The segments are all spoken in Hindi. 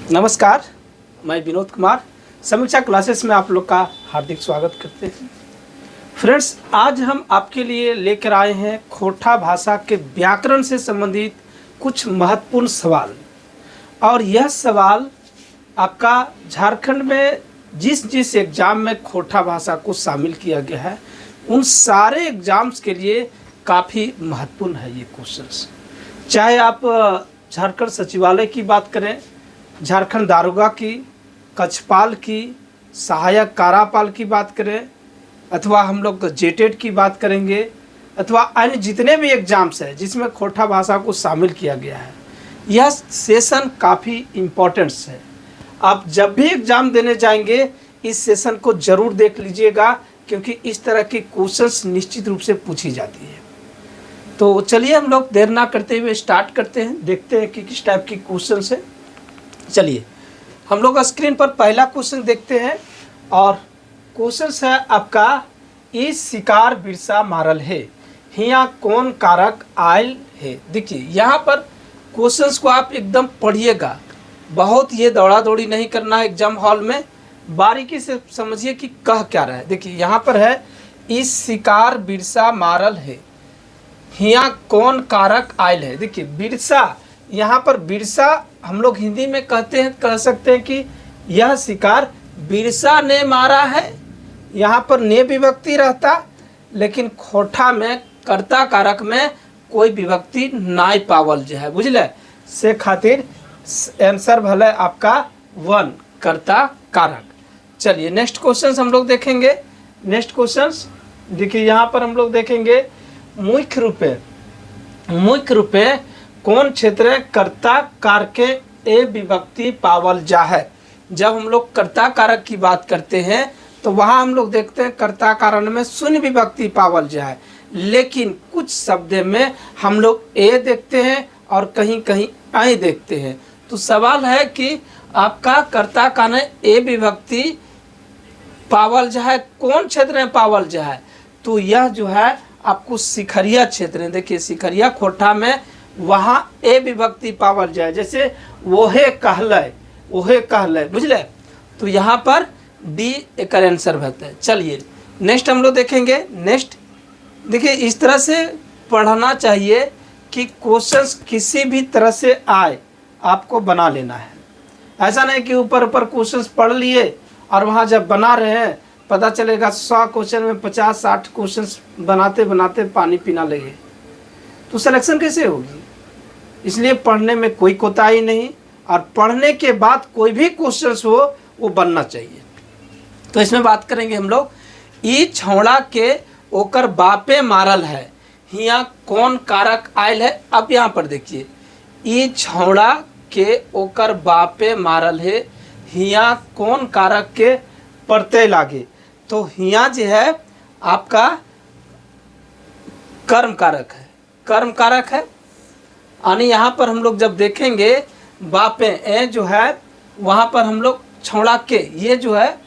नमस्कार, मैं विनोद कुमार समीक्षा क्लासेस में आप लोग का हार्दिक स्वागत करते हैं। फ्रेंड्स, आज हम आपके लिए लेकर आए हैं खोटा भाषा के व्याकरण से संबंधित कुछ महत्वपूर्ण सवाल। और यह सवाल आपका झारखंड में जिस जिस एग्ज़ाम में खोटा भाषा को शामिल किया गया है उन सारे एग्ज़ाम्स के लिए काफ़ी महत्वपूर्ण है ये क्वेश्चंस। चाहे आप झारखंड सचिवालय की बात करें, झारखंड दारोगा की, कक्षपाल की, सहायक कारापाल की बात करें, अथवा हम लोग जेटेट की बात करेंगे, अथवा अन्य जितने भी एग्ज़ाम्स हैं जिसमें खोटा भाषा को शामिल किया गया है, यह सेशन काफ़ी इम्पोर्टेंट्स है। आप जब भी एग्ज़ाम देने जाएंगे इस सेशन को ज़रूर देख लीजिएगा, क्योंकि इस तरह की क्वेश्चंस निश्चित रूप से पूछी जाती है। तो चलिए हम लोग देर ना करते हुए स्टार्ट करते हैं, देखते हैं कि किस टाइप की क्वेश्चंस है। चलिए हम लोग स्क्रीन पर पहला क्वेश्चन देखते हैं और क्वेश्चन है आपका, इस शिकार बिरसा मारल है, हिया कौन कारक आयल है। देखिए यहाँ पर क्वेश्चंस को आप एकदम पढ़िएगा, बहुत ये दौड़ा दौड़ी नहीं करना है एग्जाम हॉल में, बारीकी से समझिए कि कह क्या रहा है। देखिए यहाँ पर है, इस शिकार बिरसा मारल है, हिया कौन कारक आयल है। देखिए बिरसा, यहाँ पर बिरसा हम लोग हिंदी में कहते हैं, कह सकते हैं कि यह शिकार बिरसा ने मारा है। यहाँ पर ने विभक्ति रहता, लेकिन खोटा में कर्ता कारक में कोई विभक्ति नाय पावल जो है, बुझले, से खातिर आंसर भले आपका 1 कर्ता कारक। चलिए नेक्स्ट क्वेश्चन हम लोग देखेंगे। नेक्स्ट क्वेश्चन देखिए यहाँ पर हम लोग देखेंगे, मुख्य रूपे कौन क्षेत्र कर्ता कारक के ए विभक्ति पावल जा है। जब हम लोग कर्ता कारक की बात करते हैं तो वहाँ हम लोग देखते हैं कर्ता कारण में शून्य विभक्ति पावल जा है, लेकिन कुछ शब्द में हम लोग ए देखते हैं और कहीं कहीं आई देखते हैं। तो सवाल है कि आपका कर्ता कारण ए विभक्ति पावल जा है कौन क्षेत्र में पावल जा है। तो यह जो है आपको सिखरिया क्षेत्र है। देखिए सिखरिया खोटा में वहाँ ए विभक्ति पावल जाए, जैसे वोहे कहलय, वोहे कहलय, बुझले। तो यहाँ पर डी एक आंसर रहता है। चलिए नेक्स्ट हम लोग देखेंगे। नेक्स्ट देखिए, इस तरह से पढ़ना चाहिए कि क्वेश्चंस किसी भी तरह से आए आपको बना लेना है। ऐसा नहीं कि ऊपर ऊपर क्वेश्चंस पढ़ लिए और वहाँ जब बना रहे हैं पता चलेगा 100 क्वेश्चन में 50-60 क्वेश्चंस बनाते बनाते पानी पीना लगे, तो सिलेक्शन कैसे होगी। इसलिए पढ़ने में कोई कोताही नहीं, और पढ़ने के बाद कोई भी क्वेश्चंस हो वो बनना चाहिए। तो इसमें बात करेंगे हम लोग, ई छौड़ा के ओकर बापे मारल है, हिया कौन कारक आयल है। अब यहाँ पर देखिए, ई छौड़ा के ओकर बापे मारल है, हिया कौन कारक के प्रत्यय लागे। तो हिया जो है आपका कर्म कारक है, कर्म कारक है। यानी यहाँ पर हम लोग जब देखेंगे बापे ए जो है, वहाँ पर हम लोग छौड़ा के ये जो है,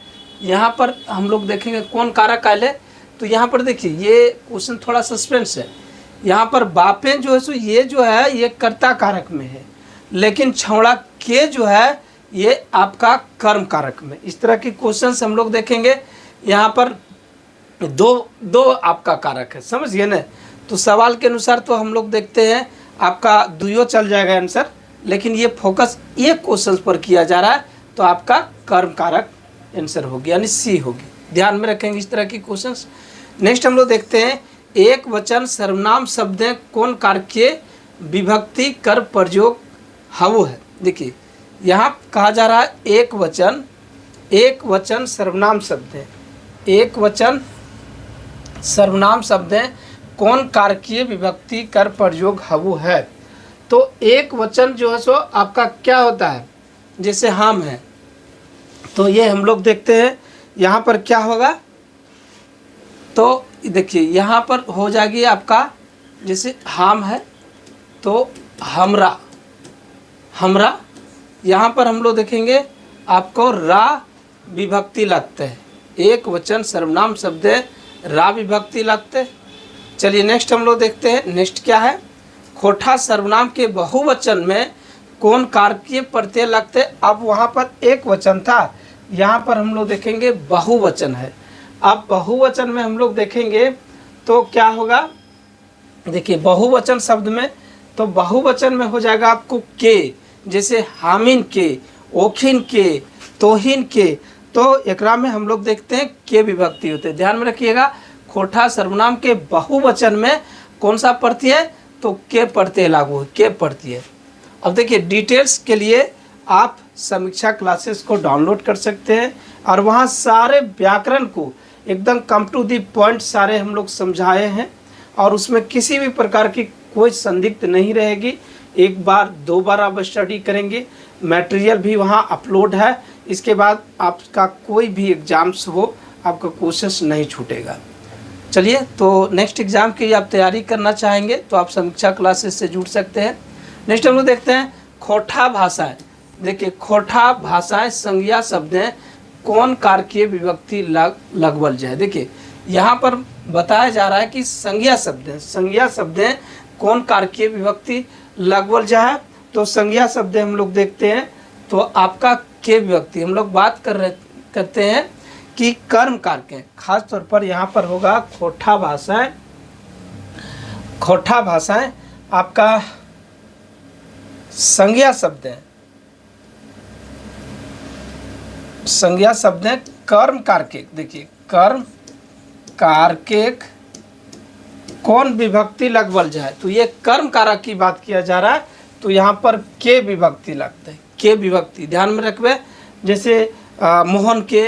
यहाँ पर हम लोग देखेंगे कौन कारक आयल है। तो यहाँ पर देखिए ये क्वेश्चन थोड़ा सस्पेंस है। यहाँ पर बापे जो है सो ये जो है ये कर्ता कारक में है, लेकिन छौड़ा के जो है ये आपका कर्म कारक में। इस तरह की क्वेश्चंस हम लोग देखेंगे। यहाँ पर दो आपका कारक है, समझिए ना। तो सवाल के अनुसार तो हम लोग देखते हैं आपका दुइयो चल जाएगा आंसर, लेकिन ये फोकस ये क्वेश्चंस पर किया जा रहा है, तो आपका कर्म कारक आंसर होगी, यानी सी होगी। ध्यान में रखेंगे इस तरह की क्वेश्चंस। नेक्स्ट हम लोग देखते हैं, एक वचन सर्वनाम शब्द कौन कारक विभक्ति कर प्रयोग हवु है। देखिए यहाँ कहा जा रहा है एक वचन सर्वनाम शब्द है, एक वचन सर्वनाम शब्द है कौन कारकीय विभक्ति कर प्रयोग हवु है। तो एक वचन जो है सो आपका क्या होता है, जैसे हम है, तो ये हम लोग देखते हैं यहाँ पर क्या होगा। तो देखिए यहाँ पर हो जाएगी आपका, जैसे हम है तो हमरा, हमरा। यहाँ पर हम लोग देखेंगे आपको रा विभक्ति लगते हैं, एक वचन सर्वनाम शब्द है रा विभक्ति लगते। चलिए नेक्स्ट हम लोग देखते हैं। नेक्स्ट क्या है, खोटा सर्वनाम के बहुवचन में कौन कारकीय प्रत्यय लगते। अब वहाँ पर एक वचन था, यहाँ पर हम लोग देखेंगे बहुवचन है। अब बहुवचन में हम लोग देखेंगे तो क्या होगा, देखिए बहुवचन शब्द में, तो बहुवचन में हो जाएगा आपको के, जैसे हामिन के, ओखिन के, तोहिन के। तो एकरा में हम लोग देखते हैं के विभक्ति होते हैं। ध्यान में रखिएगा, खोटा सर्वनाम के बहुवचन में कौन सा प्रत्यय, तो के प्रत्यय लागू है, के प्रत्यय। अब देखिए डिटेल्स के लिए आप समीक्षा क्लासेस को डाउनलोड कर सकते हैं और वहाँ सारे व्याकरण को एकदम कम टू दी पॉइंट सारे हम लोग समझाए हैं और उसमें किसी भी प्रकार की कोई संदिग्ध नहीं रहेगी। एक बार दो बार आप स्टडी करेंगे, मटेरियल भी वहाँ अपलोड है। इसके बाद आपका कोई भी एग्ज़ाम्स हो, आपका कोशिश नहीं छूटेगा। चलिए, तो नेक्स्ट एग्ज़ाम की आप तैयारी करना चाहेंगे तो आप समीक्षा क्लासेस से जुड़ सकते हैं। नेक्स्ट हम लोग देखते हैं खोटा भाषाएं। देखिए खोटा भाषाएं संज्ञा शब्द हैं, कौन कारकीय विभक्ति लगवल जाए। देखिए यहाँ पर बताया जा रहा है कि संज्ञा शब्द है, संज्ञा शब्द हैं, कौन कारकीय विभक्ति लगवल जाए। तो संज्ञा शब्द हम लोग देखते हैं तो आपका के विभक्ति हम लोग बात करते हैं कि कर्म कारक हैं। खास तौर पर यहाँ पर होगा खोटा भाषाएं, खोटा भाषाएं आपका संज्ञा शब्द है, संज्ञा शब्द है कर्म कारक। देखिए कर्म कारक कौन विभक्ति लगवल जाए, तो ये कर्म कारक की बात किया जा रहा है, तो यहाँ पर के विभक्ति लगता है, के विभक्ति ध्यान में रखबे। जैसे मोहन के,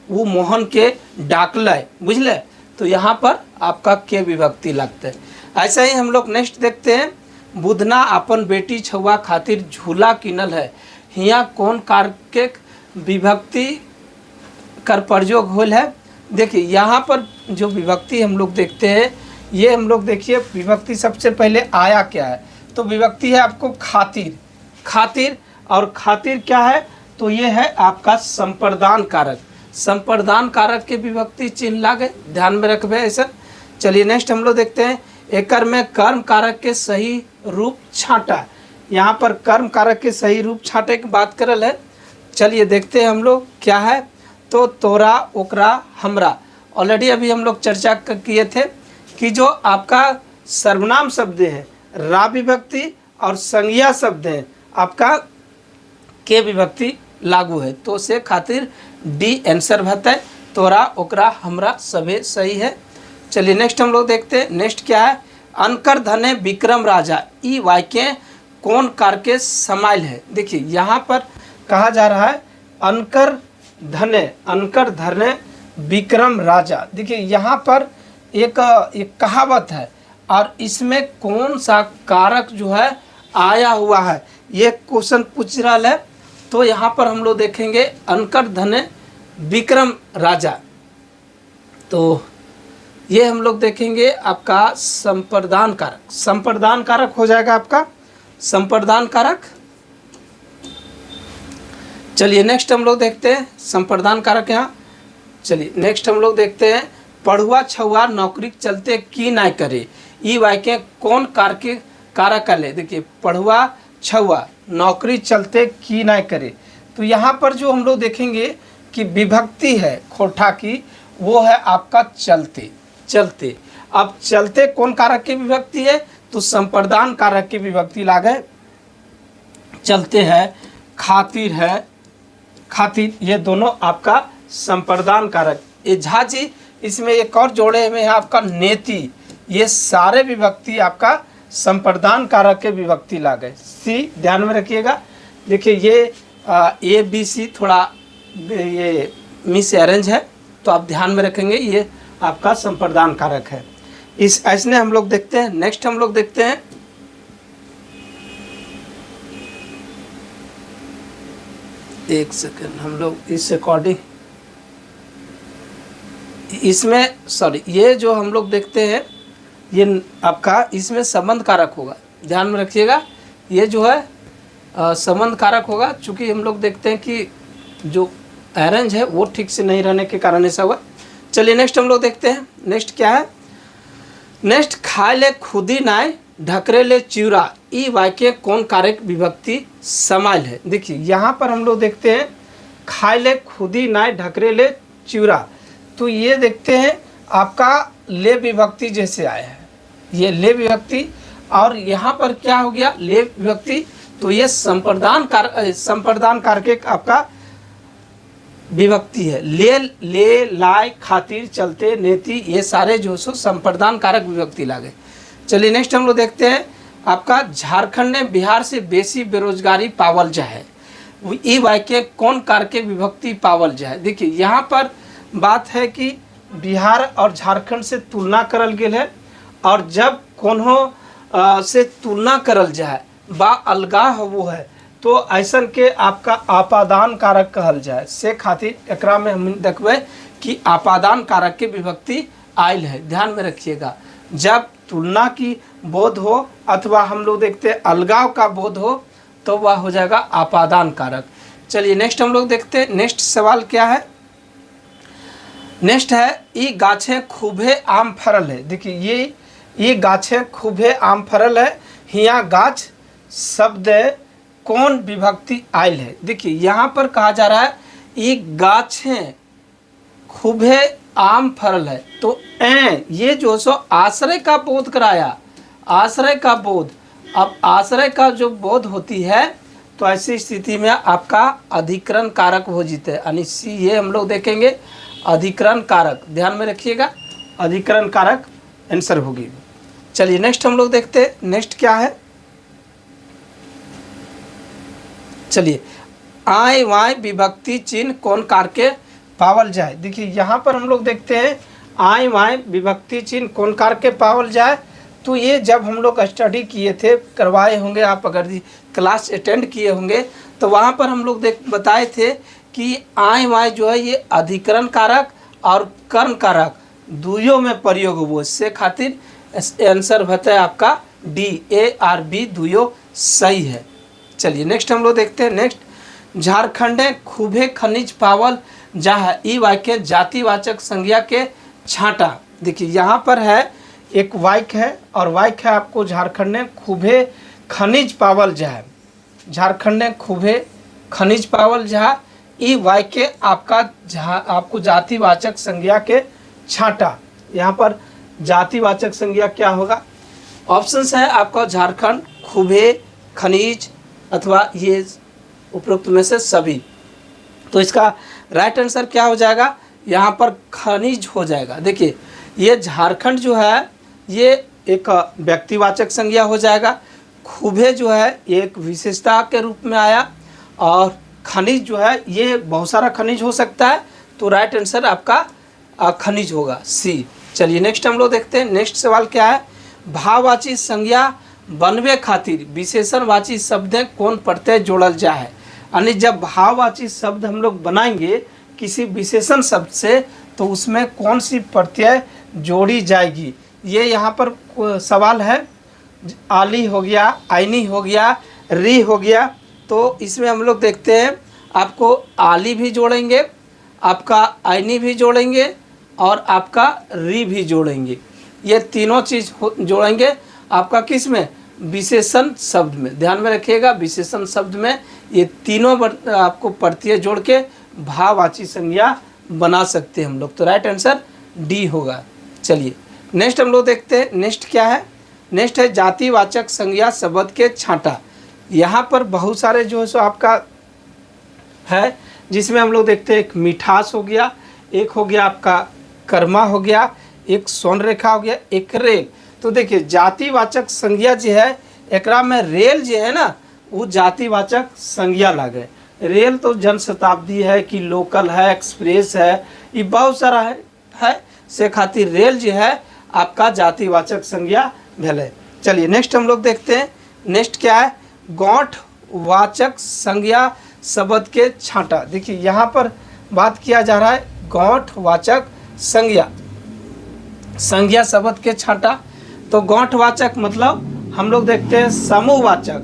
वो मोहन के डाकलय, बुझले, तो यहाँ पर आपका के विभक्ति लगता है। ऐसा ही हम लोग नेक्स्ट देखते हैं, बुधना अपन बेटी छुआ खातिर झूला किनल है, हिया कौन कारक विभक्ति कर प्रयोग होल है। देखिए यहाँ पर जो विभक्ति हम लोग देखते हैं, ये हम लोग देखिए विभक्ति सबसे पहले आया क्या है, तो विभक्ति है आपको खातिर, खातिर। और खातिर क्या है, तो ये है आपका संप्रदान कारक, संप्रदान कारक के विभक्ति चिन्ह लागे, ध्यान में रखबे ऐसा। चलिए नेक्स्ट हम लोग देखते हैं, एकर में कर्म कारक के सही रूप छांटा। यहाँ पर कर्म कारक के सही रूप छांटे की बात करल है। चलिए देखते हैं हम लोग क्या है, तो तोरा, ओकरा, हमरा। ऑलरेडी अभी हम लोग चर्चा किए थे कि जो आपका सर्वनाम शब्द है रा विभक्ति और संज्ञा शब्द है आपका के विभक्ति लागू है, तो से खातिर डी आंसर भता है। तोरा, ओकरा, हमरा सभी सही है। चलिए नेक्स्ट हम लोग देखते हैं, नेक्स्ट क्या है, अनकर धने विक्रम राजा, ई वाक्य कौन कारके समाइल है। देखिए यहाँ पर कहा जा रहा है अनकर धने, अनकर धने विक्रम राजा। देखिए यहाँ पर एक कहावत है और इसमें कौन सा कारक जो है आया हुआ है, ये क्वेश्चन पूछ रहा है। तो यहाँ पर हम लोग देखेंगे अनकर धने विक्रम राजा, तो ये हम लोग देखेंगे आपका संप्रदान कारक, संप्रदान कारक हो जाएगा आपका संप्रदान कारक। चलिए नेक्स्ट हम लोग देखते हैं संप्रदान कारक यहाँ। चलिए नेक्स्ट हम लोग देखते हैं, पढ़ुआ छुआ नौकरी चलते की ना करे, ई वाक्य कौन कारक ले। देखिए पढ़ुआ छुआ नौकरी चलते की ना करे, तो यहाँ पर जो हम लोग देखेंगे कि विभक्ति है खोटा की, वो है आपका चलते, चलते। अब चलते कौन कारक की विभक्ति है, तो संप्रदान कारक की विभक्ति लागे। चलते है, खातिर है, खातिर, ये दोनों आपका संप्रदान कारक। ये झा जी इसमें एक और जोड़े में है आपका नेति, ये सारे विभक्ति आपका संप्रदान कारक के विभक्ति लागे। सी ध्यान में रखिएगा। देखिए ये ए बी सी थोड़ा ये मिस अरेंज है, तो आप ध्यान में रखेंगे, ये आपका संप्रदान कारक है। इस ऐसे हम लोग देखते हैं। नेक्स्ट हम लोग देखते हैं, एक सेकंड, हम लोग इस अकॉर्डिंग इसमें सॉरी, ये जो हम लोग देखते हैं ये आपका इसमें संबंध कारक होगा, ध्यान में रखिएगा। ये जो है संबंध कारक होगा, चूँकि हम लोग देखते हैं कि जो अरेंज है वो ठीक से नहीं रहने के कारण ऐसा हुआ। चलिए नेक्स्ट हम लोग देखते हैं, नेक्स्ट क्या है, नेक्स्ट खाए ले खुदी नाय ढकरे ले चिउरा, ई वाक्य कौन कारक विभक्ति समाइल है। देखिए यहाँ पर हम लोग देखते हैं खाए ले खुदी नाय ढकरे ले चिवरा, तो ये देखते हैं आपका ले विभक्ति जैसे आया है, ये ले विभक्ति, और यहाँ पर क्या हो गया ले विभक्ति, तो ये संप्रदान कारक आपका विभक्ति है। ले लाए खातिर चलते नेति, ये सारे जो सो संप्रदान कारक विभक्ति लागे। चलिए नेक्स्ट हम लोग देखते हैं आपका झारखंड में बिहार से बेसी बेरोजगारी पावल जाए, ई वाक्य कौन कारक विभक्ति पावल जाए। देखिए यहाँ पर बात है कि बिहार और झारखंड से तुलना करल गेल है, और जब कोनो से तुलना करल जाए बा अलगा वो है तो ऐसन के आपका आपादान कारक कहल जाए। से खातिर एकरा में हम देखबे कि आपादान कारक के विभक्ति आयल है, ध्यान में रखिएगा। जब तुलना की बोध हो अथवा हम लोग देखते हैं अलगाव का बोध हो तो वह हो जाएगा आपादान कारक। चलिए नेक्स्ट हम लोग देखते हैं, नेक्स्ट सवाल क्या है। नेक्स्ट है ई गाछे खूबे आम फरल है। देखिए ये गाछे खूबे आम फरल है, हिया गाछ शब्द कौन विभक्ति आयल है। देखिए यहाँ पर कहा जा रहा है ये गाछे खूबे आम फरल है, तो ये जो सो आश्रय का बोध कराया, आश्रय का बोध। अब आश्रय का जो बोध होती है तो ऐसी स्थिति में आपका अधिकरण कारक हो जीते, यानी सी ये हम लोग देखेंगे अधिकरण कारक, ध्यान में रखिएगा अधिकरण कारक आंसर होगी। चलिए नेक्स्ट हम लोग देखते हैं, नेक्स्ट क्या है। चलिए आय वाय विभक्ति चिन्ह कौन कारके पावल जाए। देखिए यहाँ पर हम लोग देखते हैं आय वाय विभक्ति चिन्ह कौन कारके पावल जाए, तो ये जब हम लोग स्टडी किए थे, करवाए होंगे आप, अगर क्लास अटेंड किए होंगे तो वहाँ पर हम लोग बताए थे कि आय वाय जो है ये अधिकरण कारक और कर्ण कारक दुइयों में प्रयोग हुआ, से खातिर आंसर होता है आपका डी, ए और बी दुइयों सही है। चलिए नेक्स्ट हम लोग देखते हैं, नेक्स्ट झारखंड खूबे खनिज पावल जहाँ ई वाक्य जातिवाचक संज्ञा के छांटा। देखिए यहाँ पर है एक वाक्य है और वाक्य है आपको झारखंड में खूबे खनिज पावल जाए, झारखंड में खूबे खनिज पावल जहाँ ई वाक्य आपका जहाँ आपको जातिवाचक संज्ञा के छांटा। यहाँ पर जातिवाचक संज्ञा क्या होगा, ऑप्शंस है आपका झारखंड, खूबे, खनिज अथवा ये उपरोक्त में से सभी। तो इसका राइट आंसर क्या हो जाएगा, यहाँ पर खनिज हो जाएगा। देखिए ये झारखंड जो है ये एक व्यक्तिवाचक संज्ञा हो जाएगा, खूबे जो है एक विशेषता के रूप में आया, और खनिज जो है ये बहुत सारा खनिज हो सकता है, तो राइट आंसर आपका खनिज होगा सी। चलिए नेक्स्ट हम लोग देखते हैं, नेक्स्ट सवाल क्या है। भाववाची संज्ञा बनवे खातिर विशेषणवाची शब्द कौन प्रत्यय जोड़ल जाए। यानी जब भाववाची शब्द हम लोग बनाएंगे किसी विशेषण शब्द से तो उसमें कौन सी प्रत्यय जोड़ी जाएगी, ये यहाँ पर सवाल है। आली हो गया, आईनी हो गया, री हो गया, तो इसमें हम लोग देखते हैं आपको आली भी जोड़ेंगे, आपका आईनी भी जोड़ेंगे और आपका री भी जोड़ेंगे। ये तीनों चीज़ जोड़ेंगे आपका किस में, विशेषण शब्द में। ध्यान में रखिएगा विशेषण शब्द में ये तीनों आपको प्रत्यय जोड़ के भाववाची संज्ञा बना सकते हैं हम लोग, तो राइट आंसर डी होगा। चलिए नेक्स्ट हम लोग देखते हैं, नेक्स्ट क्या है। नेक्स्ट है जातिवाचक संज्ञा शब्द के छांटा। यहाँ पर बहुत सारे जो है सो आपका है, जिसमें हम लोग देखते हैं एक मिठास हो गया, एक हो गया आपका कर्मा हो गया, एक स्वर्ण रेखा हो गया, एक रेल। तो देखिए जातिवाचक संज्ञा जो है एकरा में रेल जो है ना वो जातिवाचक संज्ञा लगे। रेल तो जनशताब्दी है कि लोकल है, एक्सप्रेस है, ये बहुत सारा है से खातिर रेल जो है आपका जातिवाचक संज्ञा भेले। चलिए नेक्स्ट हम लोग देखते हैं, नेक्स्ट क्या है, गौठ वाचक संज्ञा शब्द के छांटा। देखिए यहाँ पर बात किया जा रहा है गौठ वाचक संज्ञा शब्द के छांटा। तो गौठ वाचक मतलब हम लोग देखते हैं समूहवाचक,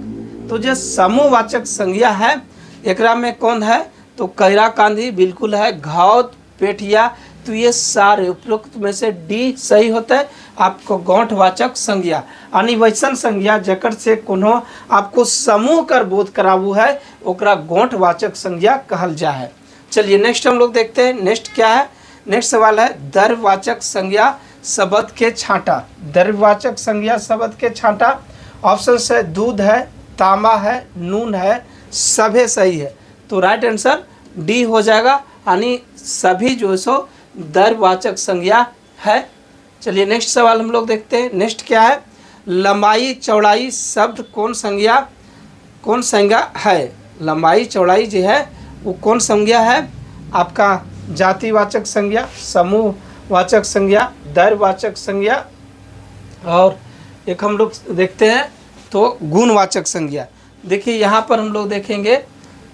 तो जो समूहवाचक संज्ञा है एकरा में कौन है, तो कैरा कांधी बिल्कुल है, घाव पेटिया, तो ये सारे उपरोक्त में से डी सही होता है। आपको गौठवाचक संज्ञा, यानी वैसन संज्ञा जकर से कोनो आपको समूह कर बोध कराबू है ओकरा गौठवाचक संज्ञा कहल जा है। चलिए नेक्स्ट हम लोग देखते हैं। नेक्स्ट क्या है, नेक्स्ट सवाल है द्रव्यवाचक संज्ञा शब्द के छांटा। द्रव्यवाचक संज्ञा शब्द के छांटा ऑप्शन है दूध है, तांबा है, नून है, सभी सही है। तो राइट आंसर डी हो जाएगा, यानी सभी जो सो द्रव्यवाचक संज्ञा है। चलिए नेक्स्ट सवाल हम लोग देखते हैं। नेक्स्ट क्या है, लंबाई चौड़ाई शब्द कौन संज्ञा है। लंबाई चौड़ाई जो है वो कौन संज्ञा है, आपका जातिवाचक संज्ञा, समूहवाचक संज्ञा, द्रव्यवाचक संज्ञा, और एक हम लोग देखते हैं तो गुणवाचक संज्ञा। देखिए यहाँ पर हम लोग देखेंगे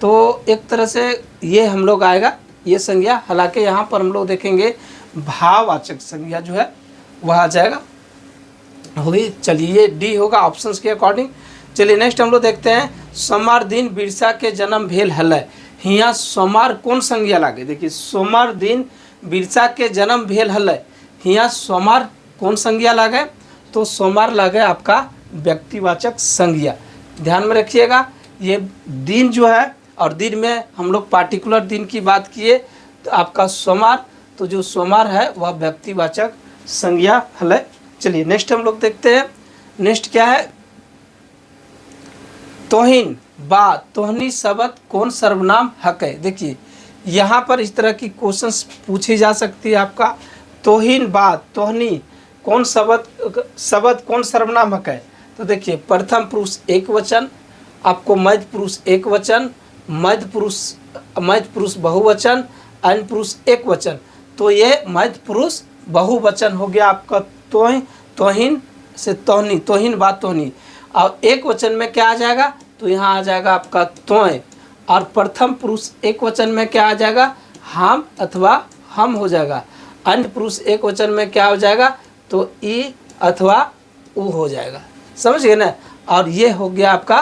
तो एक तरह से ये हम लोग आएगा ये संज्ञा, हालांकि यहाँ पर हम लोग देखेंगे भाववाचक संज्ञा जो है वह आ जाएगा होगी। चलिए ये डी होगा ऑप्शंस के अकॉर्डिंग। चलिए नेक्स्ट हम लोग देखते हैं सोमवार दिन बिरसा के जन्म भेल हलै। हियाँ सोमवार कौन संज्ञा लागे। देखिए सोमवार दिन बिरसा के जन्म भेल हलै, हियाँ सोमवार कौन संज्ञा लागे, तो सोमवार लागे आपका व्यक्तिवाचक संज्ञा। ध्यान में रखिएगा ये दिन जो है, और दिन में हम लोग पार्टिकुलर दिन की बात किए तो आपका सोमवार, तो जो सोमवार है वह व्यक्तिवाचक संज्ञा है। चलिए नेक्स्ट हम लोग देखते हैं। नेक्स्ट क्या है, तोहिन बा तोहनी शब्द कौन सर्वनाम हक है। देखिए यहाँ पर इस तरह की क्वेश्चंस पूछी जा सकती है आपका। तोहिन बा तोहनी कौन शब्द कौन सर्वनाम हक है। तो देखिए प्रथम पुरुष एक वचन, आपको मध्य पुरुष एक वचन, मध्य पुरुष बहुवचन, अन्य पुरुष एक वचन। तो ये मध्य पुरुष बहुवचन हो गया आपका तोहिन से तोहनी, तोहिन बा तोहनी। और एक वचन में क्या आ जाएगा, तो यहाँ आ जाएगा आपका तोय। और प्रथम पुरुष एक वचन में क्या आ जाएगा, हम अथवा हम हो जाएगा। अन्य पुरुष एक वचन में क्या हो जाएगा, तो ई अथवा उ हो जाएगा। समझ गए ना। और ये हो गया आपका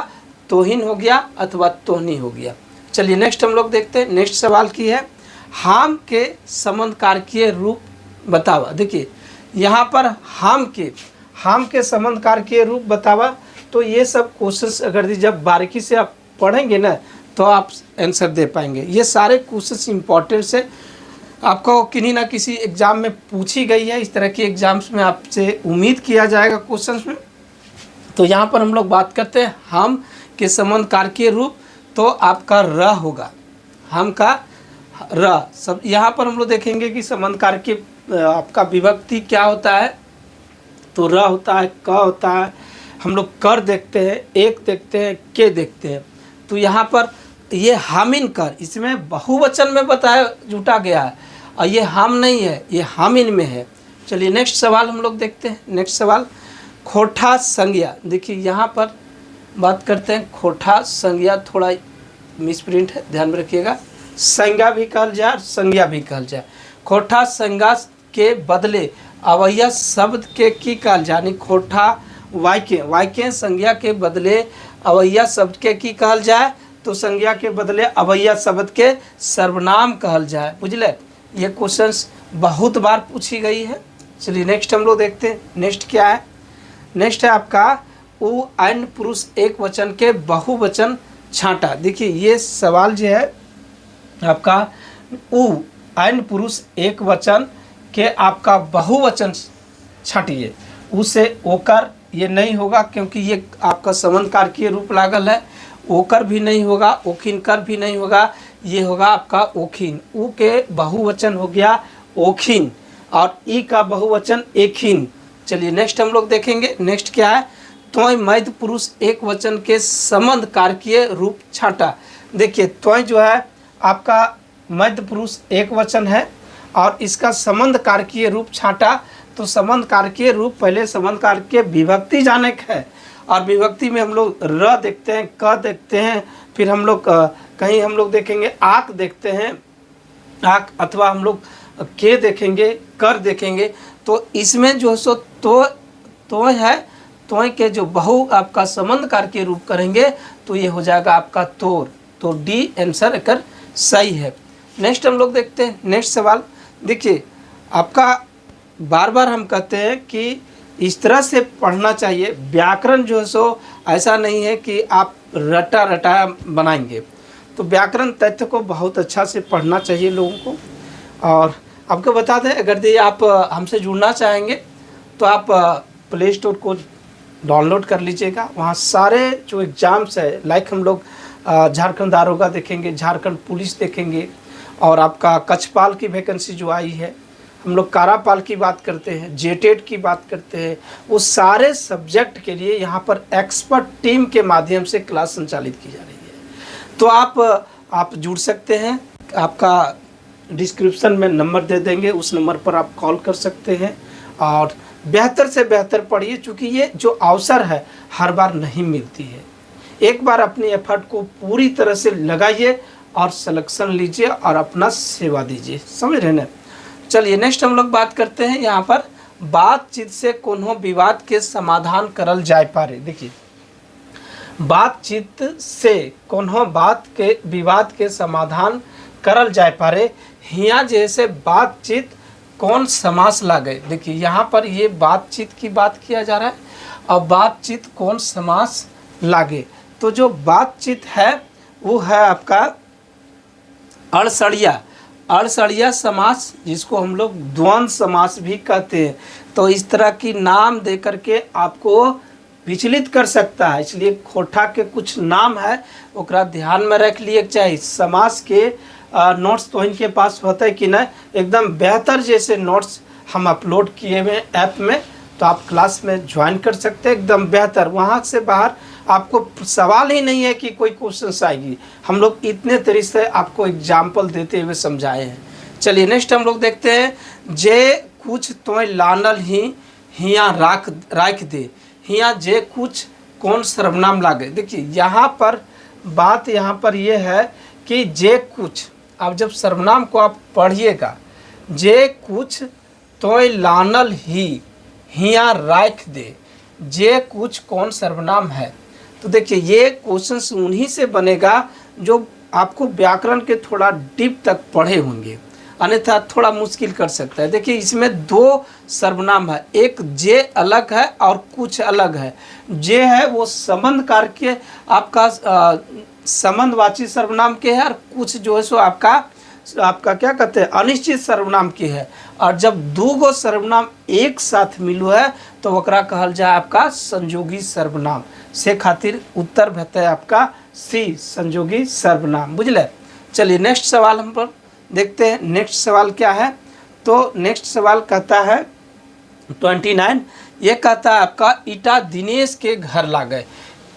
तोहिन हो गया अथवा तोहनी हो गया। चलिए नेक्स्ट हम लोग देखते हैं। नेक्स्ट सवाल की है हाम के संबंध कारकीय रूप बतावा। देखिए यहाँ पर हाम के संबंध कारकीय रूप बतावा। तो ये सब क्वेश्चंस अगर जब बारीकी से आप पढ़ेंगे ना तो आप आंसर दे पाएंगे। ये सारे क्वेश्चंस इंपॉर्टेंट से आपको किन्हीं ना किसी एग्ज़ाम में पूछी गई है। इस तरह के एग्ज़ाम्स में आपसे उम्मीद किया जाएगा क्वेश्चंस में। तो यहाँ पर हम लोग बात करते हैं हम के संबंध कारकीय रूप, तो आपका र होगा, हम का र। सब यहाँ पर हम लोग देखेंगे कि संबंध कारकीय आपका विभक्ति क्या होता है, तो र होता है, क होता है, हम लोग कर देखते हैं, एक देखते हैं, के देखते हैं। तो यहाँ पर ये हामिन कर, इसमें बहुवचन में बताया जुटा गया है, और ये हम नहीं है, ये हामिन में है। चलिए नेक्स्ट सवाल हम लोग देखते हैं। नेक्स्ट सवाल खोठा संज्ञा। देखिए यहाँ पर बात करते हैं खोठा संज्ञा, थोड़ा मिसप्रिंट है, ध्यान में रखिएगा। संज्ञा भी कहल जाए, संज्ञा भी कहल जाए। खोठा संज्ञा के बदले अवैया शब्द के की कहल जाए, यानी खोठा वाक्य संज्ञा के बदले अवैया शब्द के की कहल जाए, तो संज्ञा के बदले अवैया शब्द के सर्वनाम कहल जाए। बुझले, ये क्वेश्चंस बहुत बार पूछी गई है। चलिए नेक्स्ट हम लोग देखते हैं। नेक्स्ट क्या है, नेक्स्ट है आपका उ अन्य पुरुष एक वचन के बहुवचन छांटा। देखिए ये सवाल जो है आपका उ अन्य पुरुष एक वचन के आपका बहुवचन छाटिए, उसे ओकर ये नहीं होगा क्योंकि ये आपका संबंध कारकीय रूप लागल है। ओकर भी नहीं होगा, ओखिन कर भी नहीं होगा, ये होगा आपका ओखिन। उ के बहुवचन हो गया ओखिन और ई का बहुवचन एखिन। चलिए नेक्स्ट हम लोग देखेंगे। नेक्स्ट क्या है, त्वय मध्य पुरुष एक वचन के संबंध कारकीय रूप छाटा। देखिए त्वय जो है आपका मध्य पुरुष एक वचन है और इसका संबंध कारकीय रूप छाटा। तो संबंध कारकीय रूप, पहले संबंध कारकीय विभक्ति जाने का है, और विभक्ति में हम लोग र देखते हैं, क देखते हैं, फिर हम लोग कहीं हम लोग देखेंगे आक देखते हैं, आक अथवा हम लोग के देखेंगे, कर देखेंगे। तो इसमें जो सो तो है, तो के जो बहु आपका संबंध कारकीय रूप करेंगे तो ये हो जाएगा आपका तोर। तो डी आंसर कर सही है। नेक्स्ट हम लोग देखते हैं। नेक्स्ट सवाल देखिए आपका बार बार हम कहते हैं कि इस तरह से पढ़ना चाहिए। व्याकरण जो है सो ऐसा नहीं है कि आप रटा रटाया बनाएंगे, तो व्याकरण तथ्य को बहुत अच्छा से पढ़ना चाहिए लोगों को। और आपको बता दें, अगर ये आप हमसे जुड़ना चाहेंगे तो आप प्ले स्टोर को डाउनलोड कर लीजिएगा। वहाँ सारे जो एग्ज़ाम्स है, लाइक हम लोग झारखंड दारोगा देखेंगे, झारखंड पुलिस देखेंगे, और आपका कक्षपाल की वैकेंसी जो आई है, हम लोग कारापाल की बात करते हैं, जेटेट की बात करते हैं, वो सारे सब्जेक्ट के लिए यहाँ पर एक्सपर्ट टीम के माध्यम से क्लास संचालित की जा रही है। तो आप जुड़ सकते हैं। आपका डिस्क्रिप्शन में नंबर दे देंगे, उस नंबर पर आप कॉल कर सकते हैं और बेहतर से बेहतर पढ़िए, क्योंकि ये जो अवसर है हर बार नहीं मिलती है। एक बार अपनी एफर्ट को पूरी तरह से लगाइए और सिलेक्शन लीजिए और अपना सेवा दीजिए, समझ रहे ना। चलिए नेक्स्ट हम लोग बात करते हैं यहाँ पर, बातचीत से कोनो विवाद के समाधान करल जाय पारे। देखिए, बातचीत से कोनो बात के विवाद के समाधान करल जाय पारे, हिया जैसे बातचीत कौन समास लागे। देखिए यहाँ पर ये बातचीत की बात किया जा रहा है और बातचीत कौन समास लागे। तो जो बातचीत है वो है आपका अड़सड़िया, अड़सड़िया समास, जिसको हम लोग द्वंद्व समास भी कहते हैं। तो इस तरह की नाम दे करके आपको विचलित कर सकता है, इसलिए खोटा के कुछ नाम है ओकरा ध्यान में रख लिए चाहिए। समास के नोट्स तो इनके पास होता है कि नहीं, एकदम बेहतर जैसे नोट्स हम अपलोड किए हुए ऐप में, तो आप क्लास में ज्वाइन कर सकते हैं, एकदम बेहतर। वहाँ से बाहर आपको सवाल ही नहीं है कि कोई क्वेश्चन आएगी, हम लोग इतने तरीके से आपको एग्जाम्पल देते हुए समझाए हैं। चलिए नेक्स्ट हम लोग देखते हैं, जे कुछ तो लानल ही हिया राख दे, हिया जे कुछ कौन सर्वनाम लागे। देखिए यहाँ पर बात यहाँ पर ये है कि जे कुछ, अब जब सर्वनाम को आप पढ़िएगा, जे कुछ तो लानल ही हिया राख दे, जे कुछ कौन सर्वनाम है। तो देखिए ये क्वेश्चन उन्हीं से बनेगा जो आपको व्याकरण के थोड़ा डीप तक पढ़े होंगे, अन्यथा थोड़ा मुश्किल कर सकता है। देखिए इसमें दो सर्वनाम है, एक जे अलग है और कुछ अलग है। जे है वो संबंध कार के आपका संबंधवाची सर्वनाम के है, और कुछ जो है सो आपका क्या कहते हैं अनिश्चित सर्वनाम की है। और जब दो गो सर्वनाम एक साथ मिलो है तो ओकरा कहल जाए आपका संयोगी सर्वनाम। से खातिर उत्तर बेहतर है आपका सी, संयोगी सर्वनाम, बुझले। चलिए नेक्स्ट सवाल हम पर देखते हैं। नेक्स्ट सवाल क्या है, तो नेक्स्ट सवाल कहता है 29, ये कहता है आपका ईटा दिनेश के घर लागे,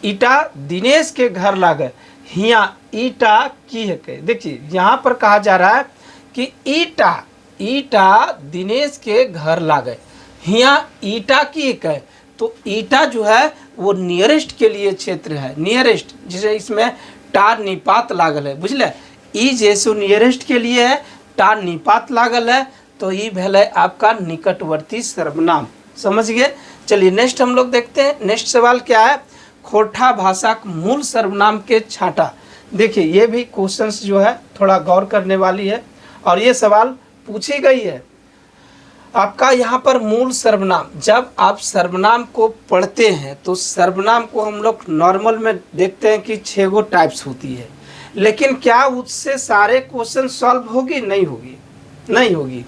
ईटा दिनेश के घर लागे, हिया ईटा की है के। देखिए यहाँ पर कहा जा रहा है कि ईटा दिनेश के घर लागे, हिया ईटा की है। तो ईटा जो है वो नियरेस्ट के लिए क्षेत्र है, नियरेस्ट, जिसे इसमें टार निपात लागल है, बुझले। ई जैसे नियरेस्ट के लिए है, टार निपात लागल है, तो ई भेल आपका निकटवर्ती सर्वनाम, समझ गए। चलिए नेक्स्ट हम लोग देखते हैं। नेक्स्ट सवाल क्या है, खोटा भाषा का मूल सर्वनाम के छाटा। देखिए ये भी क्वेश्चंस जो है थोड़ा गौर करने वाली है, और ये सवाल पूछी गई है आपका यहाँ पर मूल सर्वनाम। जब आप सर्वनाम को पढ़ते हैं तो सर्वनाम को हम लोग नॉर्मल में देखते हैं कि 6 गो टाइप्स होती है, लेकिन क्या उससे सारे क्वेश्चन सॉल्व होगी? नहीं होगी, नहीं होगी।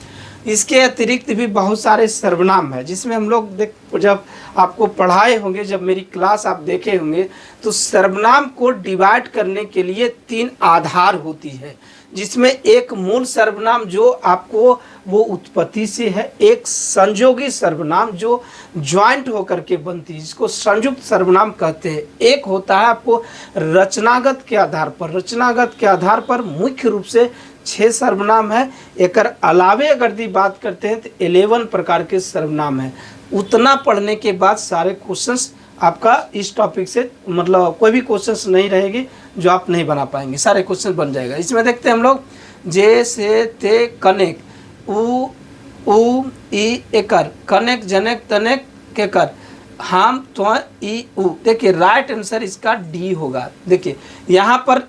इसके अतिरिक्त भी बहुत सारे सर्वनाम है, जिसमें हम लोग जब आपको पढ़ाए होंगे, जब मेरी क्लास आप देखे होंगे, तो सर्वनाम को डिवाइड करने के लिए 3 आधार होती है, जिसमें एक मूल सर्वनाम जो आपको वो उत्पत्ति से है, एक संयोगी सर्वनाम जो ज्वाइंट होकर के बनती है, जिसको संयुक्त सर्वनाम कहते हैं, एक होता है आपको रचनागत के आधार पर। रचनागत के आधार पर मुख्य रूप से 6 सर्वनाम है। एक अलावे अगर दी बात करते हैं तो 11 प्रकार के सर्वनाम है। उतना पढ़ने के बाद सारे क्वेश्चंस आपका इस टॉपिक से, मतलब कोई भी क्वेश्चंस नहीं रहेगी जो आप नहीं बना पाएंगे, सारे क्वेश्चन बन जाएगा। इसमें देखते हैं हम लोग, जे से ते कनेक, उ ई एकर, कनेक जनेक तनेक के कर, हम तो ई उ। देखिए राइट आंसर इसका डी होगा। देखिए यहाँ पर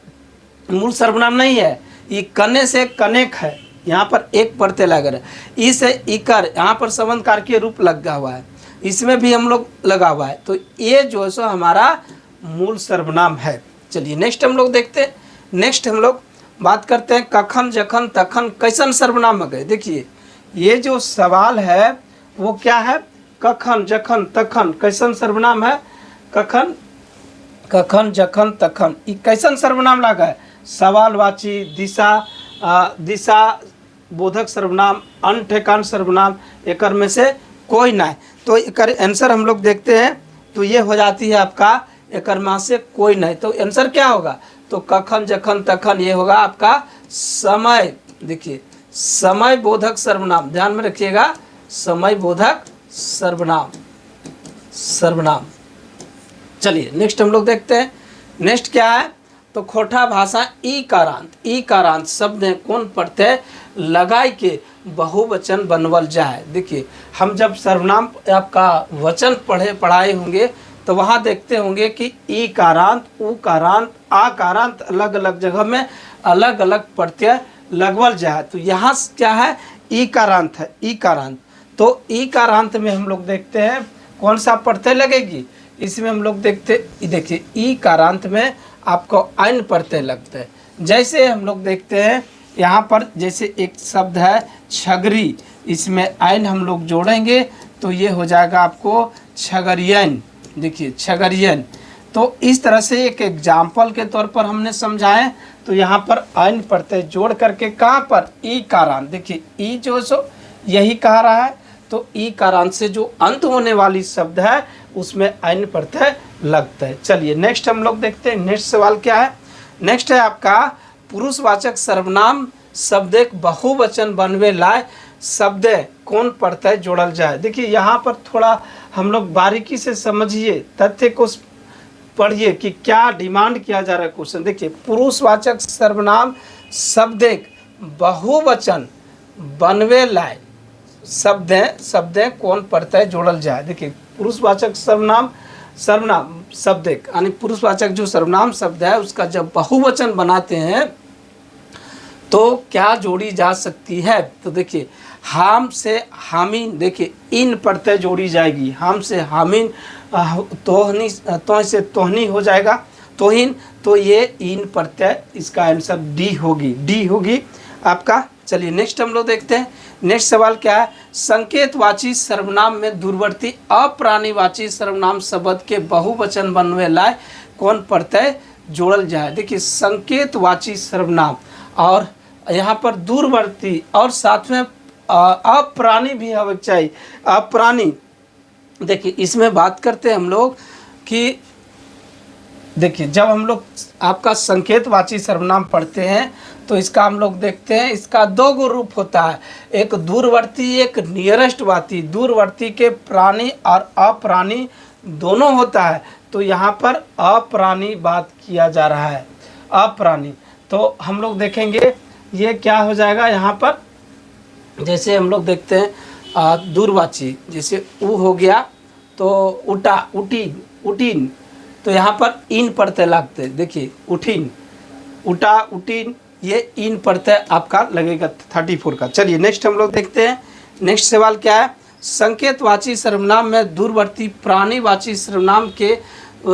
मूल सर्वनाम नहीं है, ई कने से कनेक है, यहाँ पर एक प्रत्यय लग रहा है। ई से इकर, यहाँ पर संबंध कार के रूप लगा हुआ है। इसमें भी हम लोग लगा हुआ है, तो ये जो है सो हमारा मूल सर्वनाम है। चलिए नेक्स्ट हम लोग देखते हैं। नेक्स्ट हम लोग बात करते हैं कखन जखन तखन कैसन सर्वनाम है। देखिए ये जो सवाल है वो क्या है, कखन जखन तखन कैसन सर्वनाम है। कखन कखन जखन तखन ये कैसन सर्वनाम लगा है, सवालवाची, दिशा बोधक सर्वनाम, अनठेकान सर्वनाम, एकर में से कोई ना है। तो एकर आंसर हम लोग देखते हैं, तो ये हो जाती है आपका एकर में से कोई नहीं। तो आंसर क्या होगा, तो कखन जखन तखन ये होगा आपका समय। देखिए समय बोधक सर्वनाम, ध्यान में रखिएगा, समय बोधक सर्वनाम। चलिए नेक्स्ट हम लोग देखते हैं। नेक्स्ट क्या है, तो खोटा भाषा ई कारांत शब्द है कौन प्रत्यय लगाई के बहुवचन बनवल जाए। देखिए हम जब सर्वनाम आपका वचन पढ़ाए होंगे तो वहाँ देखते होंगे कि ई कारांत, ऊ कारांत, आ कारांत अलग अलग जगह में अलग अलग प्रत्यय लगवल जाए। तो यहाँ क्या है, ई कारांत है, ई कारांत। तो ई कारांत में हम लोग देखते हैं कौन सा प्रत्यय लगेगी, इसमें हम लोग देखिए ई कारांत में आपको ऐन प्रत्यय लगता है। जैसे हम लोग देखते हैं यहाँ पर, जैसे एक शब्द है छगरी, इसमें ऐन हम लोग जोड़ेंगे तो ये हो जाएगा आपको छगरियन। देखिए छगरियन। तो इस तरह से एक एग्जाम्पल के तौर पर हमने समझाएं, तो यहाँ पर ऐन प्रत्यय जोड़ करके कहाँ पर, ई कारांत। देखिए ई जो सो यही कह रहा है, तो ई कारांत से जो अंत होने वाली शब्द है उसमें ऐन प्रत्यय लगता है। चलिए नेक्स्ट हम लोग देखते हैं। नेक्स्ट सवाल क्या है, नेक्स्ट है आपका पुरुषवाचक सर्वनाम शब्द एक बहुवचन बनवे लाए शब्द कौन प्रत्यय जोड़ल जाए। देखिए यहाँ पर थोड़ा हम लोग बारीकी से समझिए, तथ्य को पढ़िए कि क्या डिमांड किया जा रहा है क्वेश्चन। देखिए पुरुषवाचक सर्वनाम शब्द एक बहुवचन बनवे लाए शब्द कौन प्रत्यय जोड़ल जाए। देखिए पुरुषवाचक सर्वनाम शब्द एक यानी पुरुषवाचक जो सर्वनाम शब्द है उसका जब बहुवचन बनाते हैं तो क्या जोड़ी जा सकती है। तो देखिए हाम से हामिन, देखिए इन प्रत्यय जोड़ी जाएगी, हाम से हामिन, तोहनी तो से तोहनी हो जाएगा, तोहिन, तो ये इन प्रत्यय, इसका आंसर डी होगी आपका। चलिए नेक्स्ट हम लोग देखते हैं। नेक्स्ट सवाल क्या है, संकेतवाची सर्वनाम में दूरवर्ती अप्राणीवाची सर्वनाम शब्द के बहुवचन बनवे लाए कौन प्रत्यय जोड़ल जाए। देखिए संकेतवाची सर्वनाम और यहाँ पर दूरवर्ती और साथ में अप्राणी भी होना चाहिए, अप्राणी। देखिए इसमें बात करते हैं हम लोग कि देखिए जब हम लोग आपका संकेतवाची सर्वनाम पढ़ते हैं तो इसका हम लोग देखते हैं, इसका दो गो रूप होता है, एक दूरवर्ती एक नियरेस्ट वाती। दूरवर्ती के प्राणी और अप्राणी दोनों होता है, तो यहाँ पर अप्राणी बात किया जा रहा है, अप्राणी। तो हम लोग देखेंगे ये क्या हो जाएगा यहाँ पर, जैसे हम लोग देखते हैं दूरवाची, जैसे ऊ हो गया तो उटा, उटीन, तो यहाँ पर इन प्रत्यय लगते हैं। देखिए उठीन, उटा, उटीन, ये इन प्रत्यय आपका लगेगा 34 का। चलिए नेक्स्ट हम लोग देखते हैं। नेक्स्ट सवाल क्या है, संकेतवाची सर्वनाम में दूरवर्ती प्राणीवाची सर्वनाम के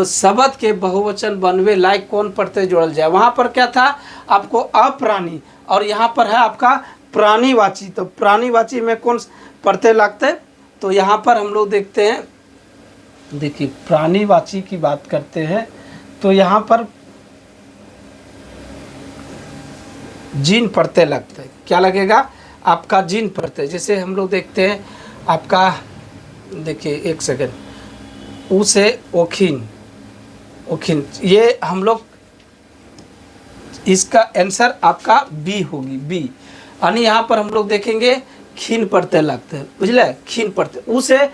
शब्द के बहुवचन बनवे लायक कौन प्रत्यय जोड़ल जाए। वहाँ पर क्या था आपको अप्राणी, और यहाँ पर है आपका प्राणीवाची। तो प्राणीवाची में कौन प्रत्यय लगता है, तो यहाँ पर हम लोग देखते हैं, देखिए प्राणीवाची की बात करते हैं तो यहाँ पर जीन प्रत्यय लगता है। क्या लगेगा आपका जीन प्रत्यय। जैसे हम लोग देखते हैं आपका, देखिए एक सेकंड, ऊ से ओखिन, ये हम लोग, इसका आंसर आपका बी होगी, बी। यानी यहाँ पर हम लोग देखेंगे खीन प्रत्यय लगते हैं, बुझले, खीन प्रत्यय। ऊ से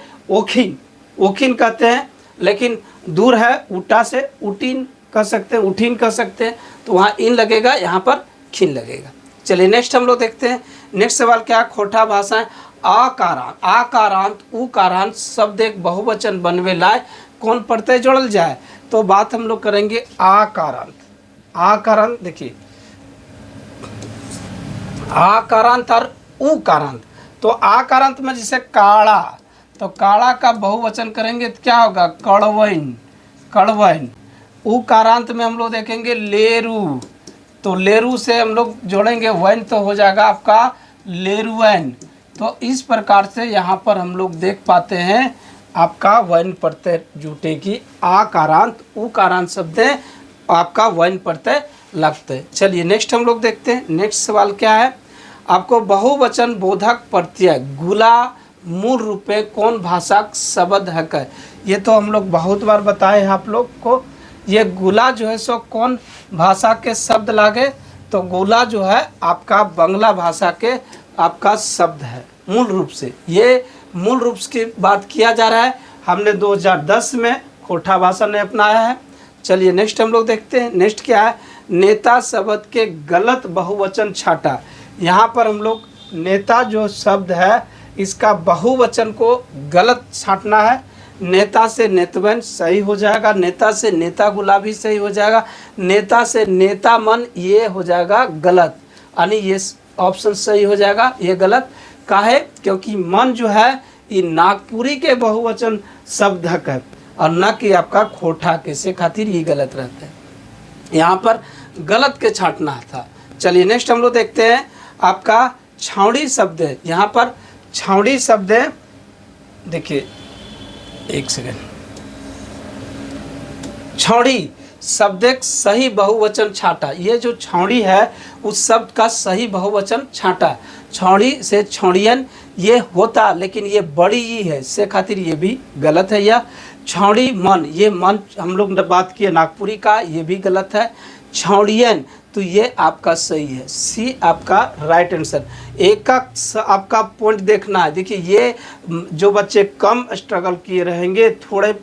ओखिन कहते हैं, लेकिन दूर है उटा से उटीन कह सकते हैं, उठीन कह सकते हैं, तो वहाँ इन लगेगा, यहाँ पर खीन लगेगा। चलिए नेक्स्ट हम लोग देखते हैं। नेक्स्ट सवाल क्या है, खोटा भाषाएं आकारांत उकारांत शब्द एक बहुवचन बनवे लाए कौन प्रत्यय जोड़ल जाए। तो बात हम लोग करेंगे आकारांत। देखिए आकारांत और उकारांत। तो आकारांत में जैसे काड़ा, तो काढ़ा का बहुवचन करेंगे तो क्या होगा, कड़वैन, कड़वैन। ऊ कारांत में हम लोग देखेंगे लेरू, तो लेरू से हम लोग जोड़ेंगे वैन तो हो जाएगा आपका लेरुवैन। तो इस प्रकार से यहाँ पर हम लोग देख पाते हैं आपका वैन प्रत्यय जुटेगी, आ कारांत ऊ कारांत शब्द है आपका वैन प्रत्यय लगते। चलिए नेक्स्ट हम लोग देखते हैं। नेक्स्ट सवाल क्या है, आपको बहुवचन बोधक प्रत्यय गुला मूल रूप में कौन भाषा शब्द है कह। ये तो हम लोग बहुत बार बताए हैं आप लोग को, ये गुला जो है सो कौन भाषा के शब्द लागे, तो गुला जो है आपका बांग्ला भाषा के आपका शब्द है मूल रूप से। ये मूल रूप की बात किया जा रहा है, हमने 2010 में खोटा भाषा ने अपनाया है। चलिए नेक्स्ट हम लोग देखते हैं। नेक्स्ट क्या है, नेता शब्द के गलत बहुवचन छाटा। यहाँ पर हम लोग नेता जो शब्द है इसका बहुवचन को गलत छाटना है। नेता से नेतवन सही हो जाएगा, नेता से नेता गुलाबी सही हो जाएगा, नेता से नेता मन ये हो जाएगा गलत, यानी ये ऑप्शन सही हो जाएगा, ये गलत काहे, क्योंकि मन जो है ये नागपुरी के बहुवचन शब्द है और न कि आपका खोटा के, से खातिर ये गलत रहता है, यहाँ पर गलत के छाटना था। चलिए नेक्स्ट हम लोग देखते हैं आपका छावड़ी शब्द है। यहाँ पर छावड़ी शब्द है, देखिए एक सेकेंड, छावड़ी शब्द एक सही बहुवचन छाटा। ये जो छावड़ी है उस शब्द का सही बहुवचन छाटा। छावड़ी से छौड़ियन ये होता, लेकिन ये बड़ी ही है, से खातिर ये भी गलत है। यह छावड़ी मन, ये मन हम लोग ने बात की नागपुरी का, ये भी गलत है। छौड़ियन तो ये आपका सही है, सी आपका राइट आंसर। एक का आपका पॉइंट देखना है। देखिए ये जो बच्चे कम स्ट्रगल किए रहेंगे, थोड़े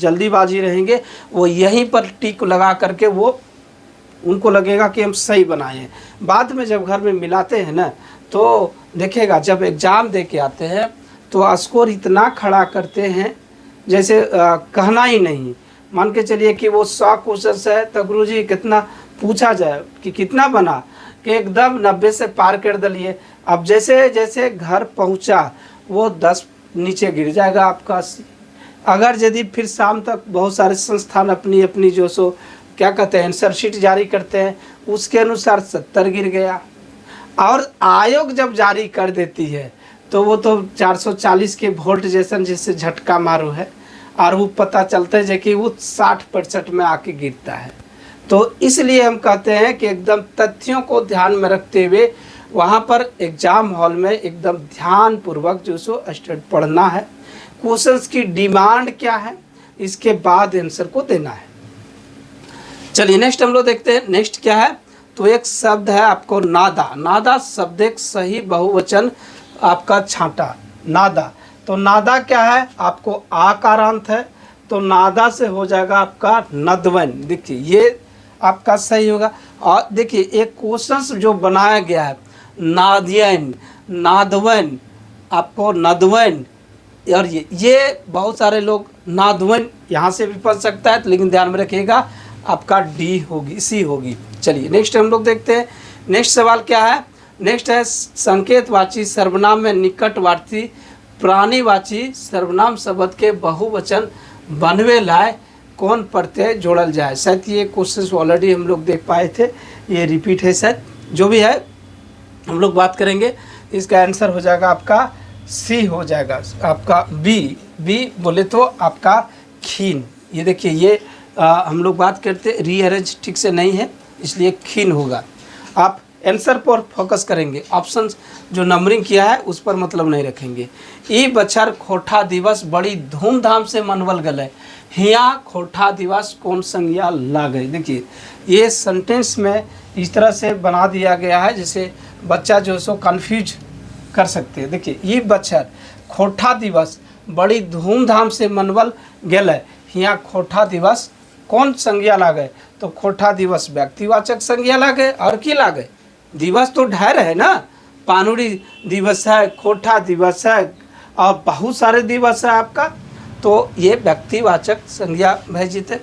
जल्दीबाजी रहेंगे, वो यहीं पर टिक लगा करके वो उनको लगेगा कि हम सही बनाए हैं। बाद में जब घर में मिलाते हैं ना तो देखेगा, जब एग्ज़ाम दे के आते हैं तो स्कोर इतना खड़ा करते हैं जैसे कहना ही नहीं। मान के चलिए कि वो 100 क्वेश्चन है तो गुरुजी कितना पूछा जाए कि कितना बना, कि एकदम 90 से पार कर दिए। अब जैसे जैसे घर पहुंचा वो 10 नीचे गिर जाएगा आपका 80। अगर यदि फिर शाम तक बहुत सारे संस्थान अपनी अपनी जो सो क्या कहते हैं आंसर शीट जारी करते हैं, उसके अनुसार 70 गिर गया। और आयोग जब जारी कर देती है तो वो तो 440 के वोल्ट जैसे झटका मारो है, और वो पता चलता है कि वो 60% में आके गिरता है। तो इसलिए हम कहते हैं कि एकदम तथ्यों को ध्यान में रखते हुए वहाँ पर एग्ज़ाम हॉल में एकदम ध्यान पूर्वक जो सो स्टडी पढ़ना है। क्वेश्चंस की डिमांड क्या है, इसके बाद आंसर को देना है। चलिए नेक्स्ट हम लोग देखते हैं। नेक्स्ट क्या है, तो एक शब्द है आपको नादा। नादा शब्द एक सही बहुवचन आपका छाटा, नादा। तो नादा क्या है, आपको आकारांत है, तो नादा से हो जाएगा आपका नदवन। देखिए ये आपका सही होगा। और देखिए एक क्वेश्चन जो बनाया गया है नादियन, नादवन, आपको नदवन, और ये बहुत सारे लोग नादवन यहाँ से भी पढ़ सकता है, लेकिन ध्यान में रखिएगा आपका डी होगी, सी होगी। चलिए नेक्स्ट हम लोग देखते हैं। नेक्स्ट सवाल क्या है, नेक्स्ट है संकेतवाची सर्वनाम में निकटवर्ती प्राणीवाची सर्वनाम शब्द के बहुवचन बनवे लाए कौन प्रत्यय जोड़ल जाए। शायद ये क्वेश्चन ऑलरेडी हम लोग देख पाए थे, ये रिपीट है शायद, जो भी है हम लोग बात करेंगे। इसका आंसर हो जाएगा आपका सी हो जाएगा, आपका बी बोले तो आपका खीन। ये देखिए ये हम लोग बात करते रीअरेंज ठीक से नहीं है, इसलिए खीन होगा। आप आंसर पर फोकस करेंगे, ऑप्शन जो नंबरिंग किया है उस पर मतलब नहीं रखेंगे। ई बछर खोटा दिवस बड़ी धूमधाम से मनवल गए, हिया खोटा दिवस कौन संज्ञा ला गई। देखिए ये सेंटेंस में इस तरह से बना दिया गया है जैसे बच्चा जो सो कन्फ्यूज कर सकते हैं। देखिए ई बछर खोटा दिवस बड़ी धूमधाम से मनवल गए, हिया खोटा दिवस कौन संज्ञा ला गए। तो खोटा दिवस व्यक्तिवाचक संज्ञा ला गए, और की ला गए, दिवस तो ढेर है ना, पानुड़ी दिवस है, खोटा दिवस है, और बहुत सारे दिवस है आपका, तो ये व्यक्तिवाचक संज्ञा भेजित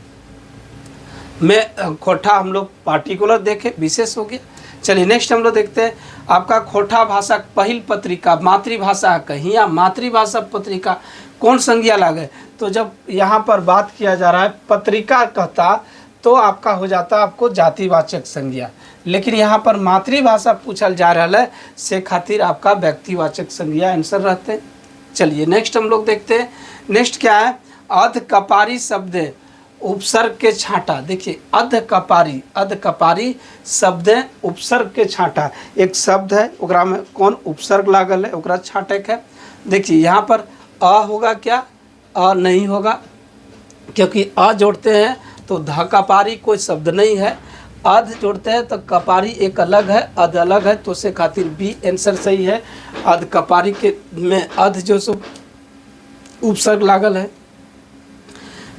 में खोटा हम लोग पार्टिकुलर देखे, विशेष हो गया। चलिए नेक्स्ट हम लोग देखते हैं आपका खोटा भाषा पहिल पत्रिका मातृभाषा कहीं या मातृभाषा पत्रिका कौन संज्ञा लागे, तो जब यहाँ पर बात किया जा रहा है पत्रिका कहता तो आपका हो जाता आपको जातिवाचक संज्ञा, लेकिन यहाँ पर मातृभाषा पूछल जा रहा है से खातिर आपका व्यक्तिवाचक संज्ञा आंसर रहते। चलिए नेक्स्ट हम लोग देखते हैं। नेक्स्ट क्या है, अध कपारी शब्द है उपसर्ग के छांटा। देखिए अध कपारी शब्द है उपसर्ग के छांटा, एक शब्द है ओकरा में कौन उपसर्ग लागल है ओकरा छांटे है। देखिए यहाँ पर अ होगा क्या, अ नहीं होगा, क्योंकि अ जोड़ते हैं तो ध कपारी कोई शब्द नहीं है, अध जोड़ते हैं तो कपारी एक अलग है, अध अलग है, तो से खातिर बी आंसर सही है। अध कपारी के में अध जो सो उपसर्ग लागल है।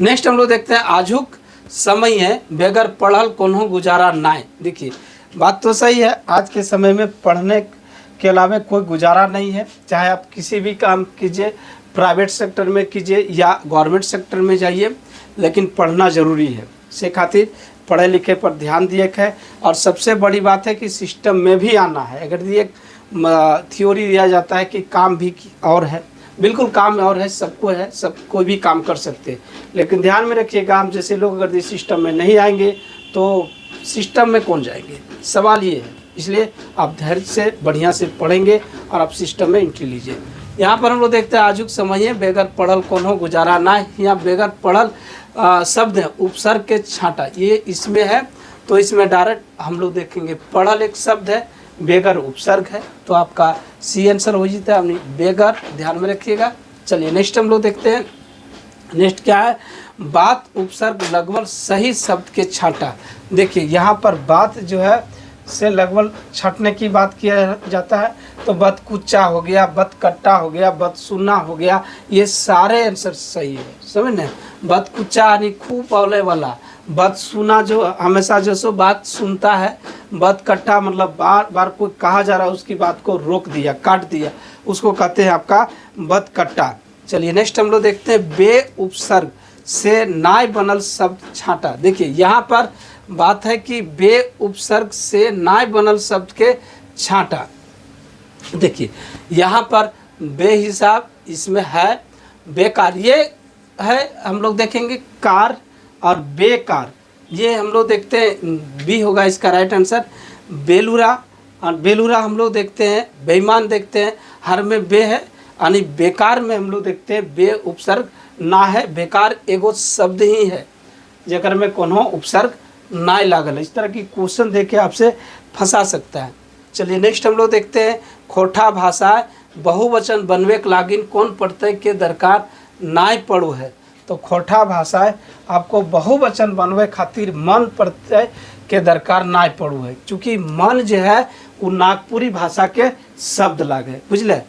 नेक्स्ट हम लोग देखते हैं आजुक समय है बेगर पढ़ल कोनो गुजारा नाय। देखिए बात तो सही है, आज के समय में पढ़ने के अलावा कोई गुजारा नहीं है, चाहे आप किसी भी काम कीजिए, प्राइवेट सेक्टर में कीजिए या गवर्नमेंट सेक्टर में जाइए, लेकिन पढ़ना ज़रूरी है। से खातिर पढ़े लिखे पर ध्यान दिए है। और सबसे बड़ी बात है कि सिस्टम में भी आना है। अगर ये थ्योरी दिया जाता है कि काम भी और है, बिल्कुल काम और है, सबको है, सब कोई भी काम कर सकते हैं, लेकिन ध्यान में रखिएगा हम जैसे लोग अगर इस सिस्टम में नहीं आएंगे तो सिस्टम में कौन जाएंगे, सवाल ये है। इसलिए आप धैर्य से बढ़िया से पढ़ेंगे और आप सिस्टम में एंट्री लीजिए। यहाँ पर हम लोग देखते हैं आजुक समय है बेगर पढ़ल कोनो गुजारा ना। यहाँ बेगर पढ़ल शब्द है उपसर्ग के छांटा, ये इसमें है, तो इसमें डायरेक्ट हम लोग देखेंगे पढ़ल एक शब्द है, बेगर उपसर्ग है, तो आपका सी आंसर हो जाता है। अपनी बेगर ध्यान में रखिएगा। चलिए नेक्स्ट हम लोग देखते हैं। नेक्स्ट क्या है, बात उपसर्ग लगभग सही शब्द के छांटा। देखिए यहाँ पर बात जो है से लगभग छटने की बात किया जाता है, तो बदकुच्चा हो गया, बदकट्टा हो गया, बदसुना हो गया, ये सारे आंसर सही है। समझ, बदकुच्चा यानी खूब बोले वाला, बदसुना जो हमेशा जो सो बात सुनता है, बदकट्टा मतलब बार बार कोई कहा जा रहा है उसकी बात को रोक दिया, काट दिया, उसको कहते हैं आपका बदकट्टा। चलिए नेक्स्ट हम लोग देखते हैं बे उपसर्ग से नाय बनल शब्द छांटा। देखिए यहाँ पर बात है कि बे उपसर्ग से नाय बनल शब्द के छांटा। देखिए यहाँ पर बेहिसाब इसमें है, बेकार ये है, हम लोग देखेंगे कार और बेकार, ये हम लोग देखते हैं बी होगा इसका राइट आंसर। बेलूरा और बेलूरा हम लोग देखते हैं, बेईमान देखते हैं, हर में बे है, यानी बेकार में हम लोग देखते हैं बे उपसर्ग ना है, बेकार एगो शब्द ही है जेकर में कोनो उपसर्ग ना लागल है। इस तरह की क्वेश्चन देके आपसे फंसा सकता है। चलिए नेक्स्ट हम लोग देखते हैं खोटा भाषा बहुवचन बनवे के लागिन कौन प्रत्यय के दरकार नाय पड़ो है। तो खोटा भाषा आपको बहुवचन बनवे खातिर मन प्रत्यय के दरकार नाय पड़ो है, चूँकि मन जो है वो नागपुरी भाषा के शब्द लागे, बुझले,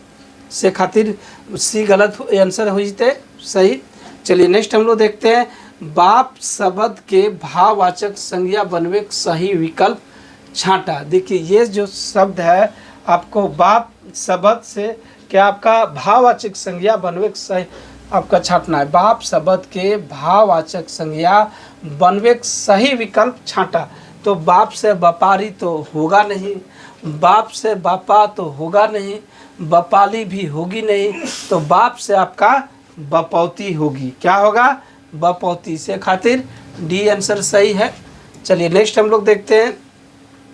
से खातिर सी गलत आंसर हो जते सही। चलिए नेक्स्ट हम लोग देखते हैं बाप शब्द के भाववाचक संज्ञा बनवे सही विकल्प छांटा। देखिए ये जो शब्द है आपको बाप शब्द से क्या आपका भाववाचक संज्ञा बनवे सही आपका छांटना है। बाप शब्द के भाववाचक संज्ञा बनवे सही विकल्प छांटा। तो बाप से व्यापारी तो होगा नहीं, बाप से बापा तो होगा नहीं, बपाली भी होगी नहीं, तो बाप से आपका बपौती होगी। क्या होगा, बपौती। से खातिर डी आंसर सही है। चलिए नेक्स्ट हम लोग देखते हैं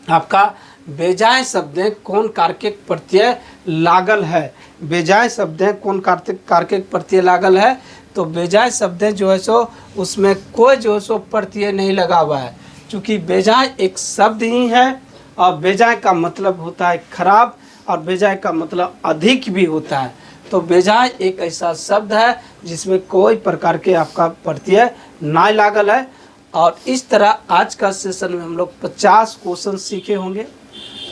आपका बेजाय शब्द कौन कारकिक प्रत्यय लागल है। बेजाय शब्द कौन कारकिक प्रत्यय लागल है, तो बेजाय शब्द जो है सो उसमें कोई जो है सो प्रत्यय नहीं लगा हुआ है, क्योंकि बेजाय एक शब्द ही है और बेजाय का मतलब होता है खराब और बेजाय का मतलब अधिक भी होता है। तो बेजाय एक ऐसा शब्द है जिसमें कोई प्रकार के आपका प्रत्यय ना लागल है। और इस तरह आज का सेशन में हम लोग 50 क्वेश्चन सीखे होंगे।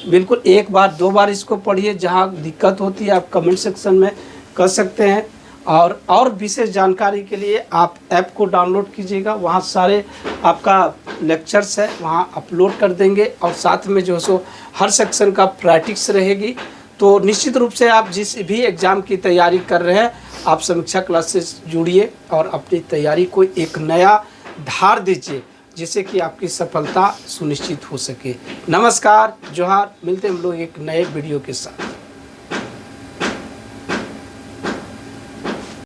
बिल्कुल एक बार दो बार इसको पढ़िए, जहाँ दिक्कत होती है आप कमेंट सेक्शन में कर सकते हैं। और विशेष जानकारी के लिए आप ऐप को डाउनलोड कीजिएगा, वहाँ सारे आपका लेक्चर्स है वहाँ अपलोड कर देंगे और साथ में जो सो हर सेक्शन का प्रैक्टिस रहेगी। तो निश्चित रूप से आप जिस भी एग्ज़ाम की तैयारी कर रहे हैं आप समीक्षा क्लास से जुड़िए और अपनी तैयारी को एक नया धार दीजिए, जिससे कि आपकी सफलता सुनिश्चित हो सके। नमस्कार, जोहार, मिलते हैं हम लोग एक नए वीडियो के साथ।